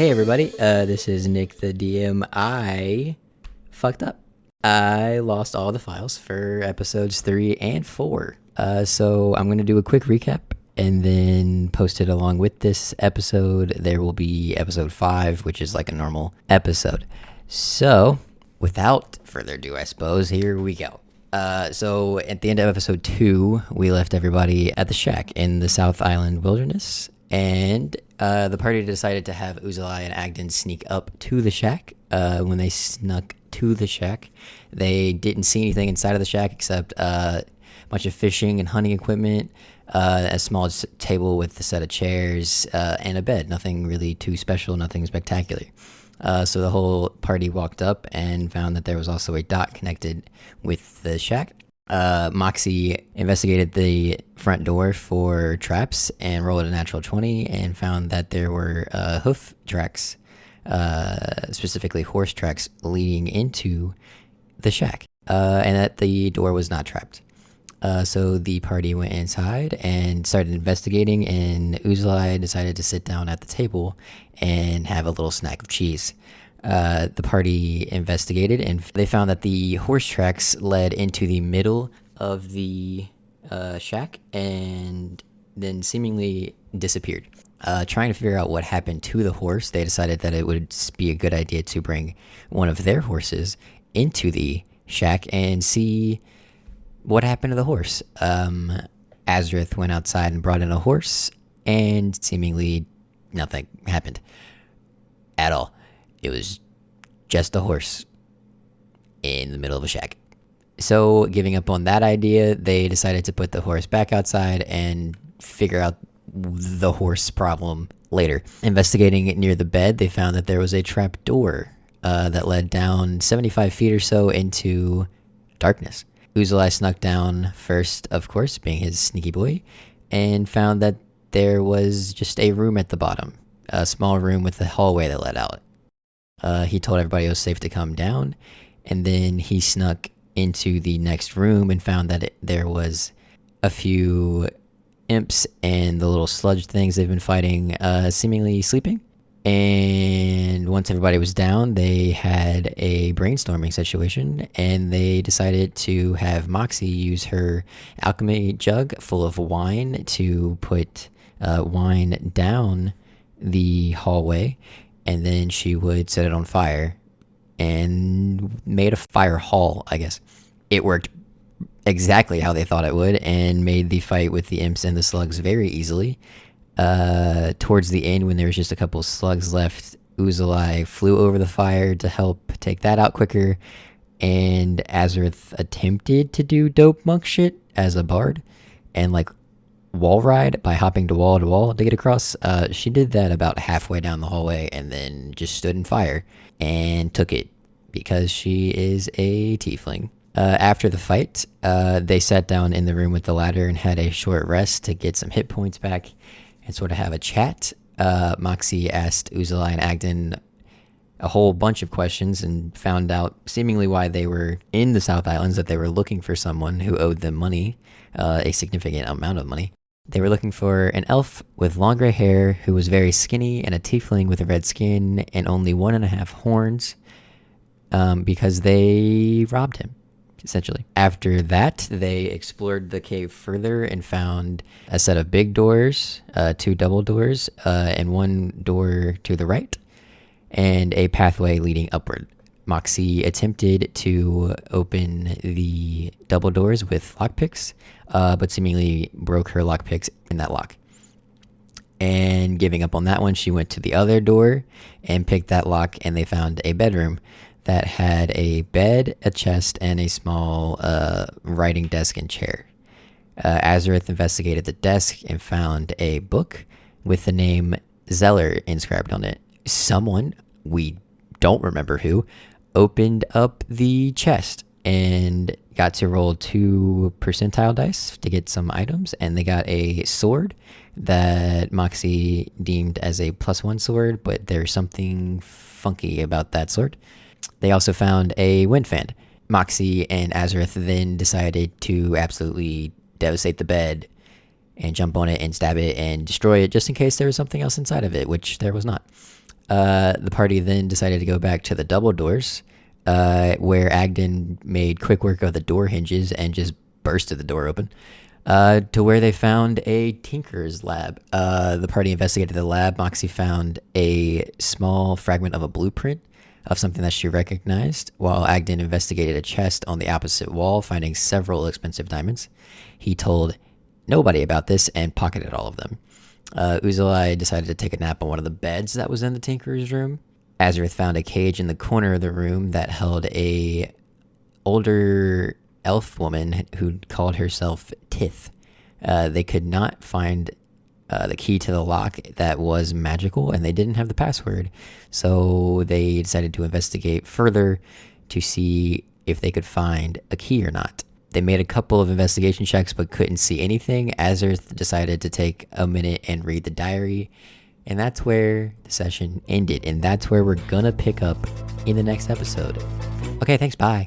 Hey everybody, this is Nick the DM. I fucked up. I lost all the files for episodes 3 and 4. So I'm going to do a quick recap and then post it along with this episode. There will be episode 5, which is like a normal episode. So without further ado, I suppose, here we go. So at the end of episode 2, we left everybody at the shack in the South Island wilderness. And the party decided to have Uzalai and Agden sneak up to the shack. When they snuck to the shack, they didn't see anything inside of the shack except a bunch of fishing and hunting equipment, a small table with a set of chairs, and a bed. Nothing really too special, nothing spectacular. So the whole party walked up and found that there was also a dock connected with the shack. Moxie investigated the front door for traps and rolled a natural 20 and found that there were hoof tracks, specifically horse tracks, leading into the shack, and that the door was not trapped. So the party went inside and started investigating, and Uzalai decided to sit down at the table and have a little snack of cheese. The party investigated, and they found that the horse tracks led into the middle of the shack and then seemingly disappeared. Trying to figure out what happened to the horse, they decided that it would be a good idea to bring one of their horses into the shack and see what happened to the horse. Azrith went outside and brought in a horse, and seemingly nothing happened at all. It was just a horse in the middle of a shack. So, giving up on that idea, they decided to put the horse back outside and figure out the horse problem later. Investigating near the bed, they found that there was a trap door that led down 75 feet or so into darkness. Uzalai snuck down first, of course, being his sneaky boy, and found that there was just a room at the bottom, a small room with a hallway that led out. He told everybody it was safe to come down, and then he snuck into the next room and found that there was a few imps and the little sludge things they've been fighting, seemingly sleeping. And once everybody was down, they had a brainstorming situation, and they decided to have Moxie use her alchemy jug full of wine to put wine down the hallway, and then she would set it on fire and made a fire hall, I guess. It worked exactly how they thought it would and made the fight with the imps and the slugs very easily. Towards the end, when there was just a couple slugs left, Uzalai flew over the fire to help take that out quicker, and Azrith attempted to do dope monk shit as a bard and like wall ride by hopping to wall to get across. She did that about halfway down the hallway and then just stood in fire and took it because she is a tiefling. After the fight, they sat down in the room with the ladder and had a short rest to get some hit points back and sort of have a chat. Moxie asked Uzalai and Agden a whole bunch of questions and found out seemingly why they were in the South Islands, that they were looking for someone who owed them money, a significant amount of money. They were looking for an elf with long gray hair who was very skinny, and a tiefling with red skin and only 1.5 horns, because they robbed him, essentially. After that, they explored the cave further and found a set of big doors, 2 double doors, and 1 door to the right, and a pathway leading upward. Moxie attempted to open the double doors with lockpicks, but seemingly broke her lockpicks in that lock. And giving up on that one, she went to the other door and picked that lock, and they found a bedroom that had a bed, a chest, and a small writing desk and chair. Azrith investigated the desk and found a book with the name Zeller inscribed on it. Someone, we don't remember who, opened up the chest and got to roll 2 percentile dice to get some items, and they got a sword that Moxie deemed as a +1 sword, but there's something funky about that sword. They also found a wind fan. Moxie and Azrith then decided to absolutely devastate the bed and jump on it and stab it and destroy it just in case there was something else inside of it, which there was not. The party then decided to go back to the double doors, where Agden made quick work of the door hinges and just bursted the door open, to where they found a tinker's lab. The party investigated the lab. Moxie found a small fragment of a blueprint of something that she recognized, while Agden investigated a chest on the opposite wall, finding several expensive diamonds. He told nobody about this and pocketed all of them. Uzalai decided to take a nap on one of the beds that was in the tinker's room. Azareth found a cage in the corner of the room that held a older elf woman who called herself Tith. They could not find the key to the lock that was magical, and they didn't have the password. So they decided to investigate further to see if they could find a key or not. They made a couple of investigation checks but couldn't see anything. Azareth decided to take a minute and read the diary, and that's where the session ended, and that's where we're gonna pick up in the next episode. Okay, thanks, bye.